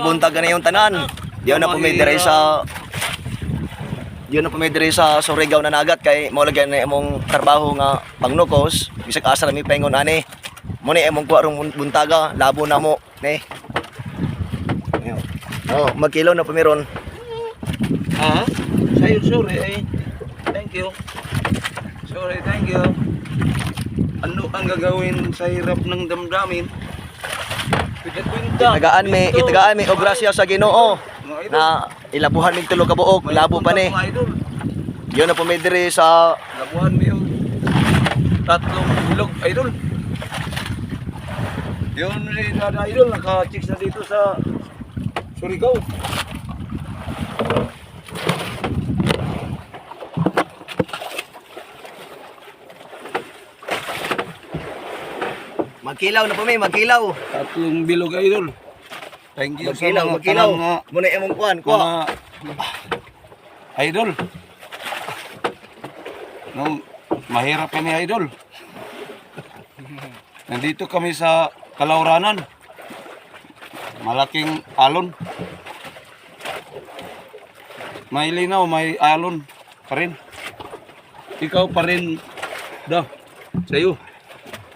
buntag na yung tanan. Diyo na pumidiri sa Surigao na nagat kay mo lagyan na imong trabaho nga pangnukos bisag asa mi paingon ani. Mo ni imong kuha rong buntaga, labo na mo ni. Oh, magkilaw na pumiron. Ha? Sa'yo, sorry eh. Thank you. Sorry, thank you. Ano ang gagawin sa hirap ng damdamin? Itagaan mi og grasya sa Ginoo na ilabuhan mig tulo ka buok, labo pa ni. Yun na pumidiri sa labuhan mo yung tatlong bilog, idol. Yun si Dada Idol, naka-chicks na dito sa Surigao. magkilaw na po mi, magkilaw. Tatlong bilog, idol. Thank you Magkilaw. Muna imong kuan ko. Mga idol. No, mahirap ni idol. Nandito kami sa Kalauranan. Malaking alon. May linaw, may alon pa rin. Ikaw pa rin daw. Sa'yo.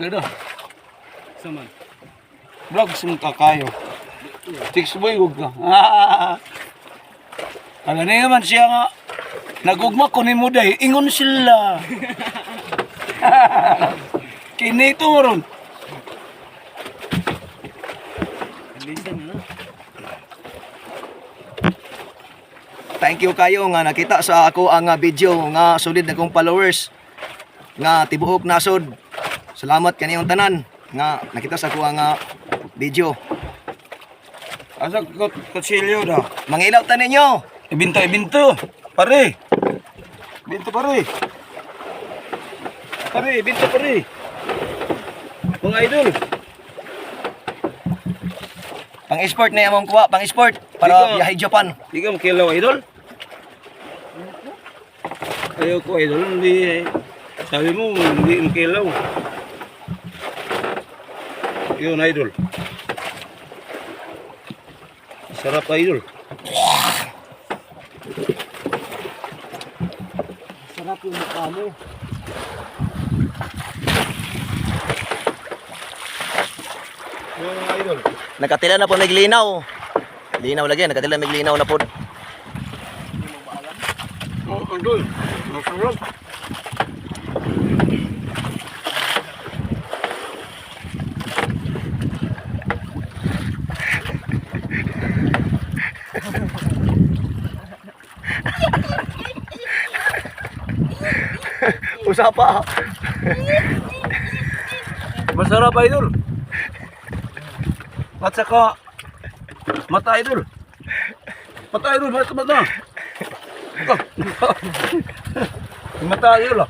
Ano daw? Saman. Vlogs mo ka kayo. Chicks boy, huwag ka. Alam na naman siya nga. Nagugma ko ni mo dahi. Ingon sila. Kinito mo ron. Thank you kayo nga nakita sa ako ang video nga solid na kong followers nga tibuok nasod. Salamat kaniyong tanan nga nakita sa ako ang video. Asa kutsilyo da? Mangilaw ta ninyo. Ibinto. Pare. Ibinto pare. Pare, ibinto pare. Mga idol. Pang-sport na among kuha, pang-sport para biyahe Japan. Di ka makilaw, idol? Ayaw ko, idol. Hindi, sabi mo, hindi makilaw. Yun, idol. Sarap, idol. Sarap yung mukha mo. Yun, idol. Nakatila na po naglinaw. Linaw lagi, nakatila naglinaw na po. Oh, idol. Masarap. Usapa. Masarap, idol. At saka, mata, idol. Mata, idol. Mata. Mata, idol.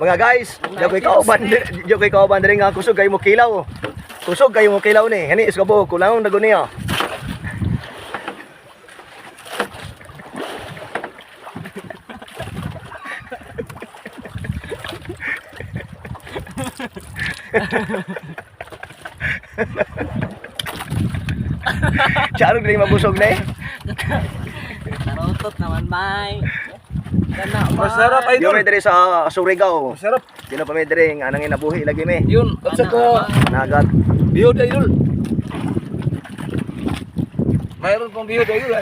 Mga guys, jokoy ka ban diri nga kusog kayo mo kilaw. Kusog kayo mo kilaw ni. Hani is kabo kulang dagon niya. Charog diri mabusog na eh. Tarotot naman, bay. Masarap, Di idol. may diri sa Surigao. Masarap. Di na pa may diri nga nang inabuhi lagi mi. Yun. At saka, Nagat. bihod, idol. Mayroon pang bihod, idol.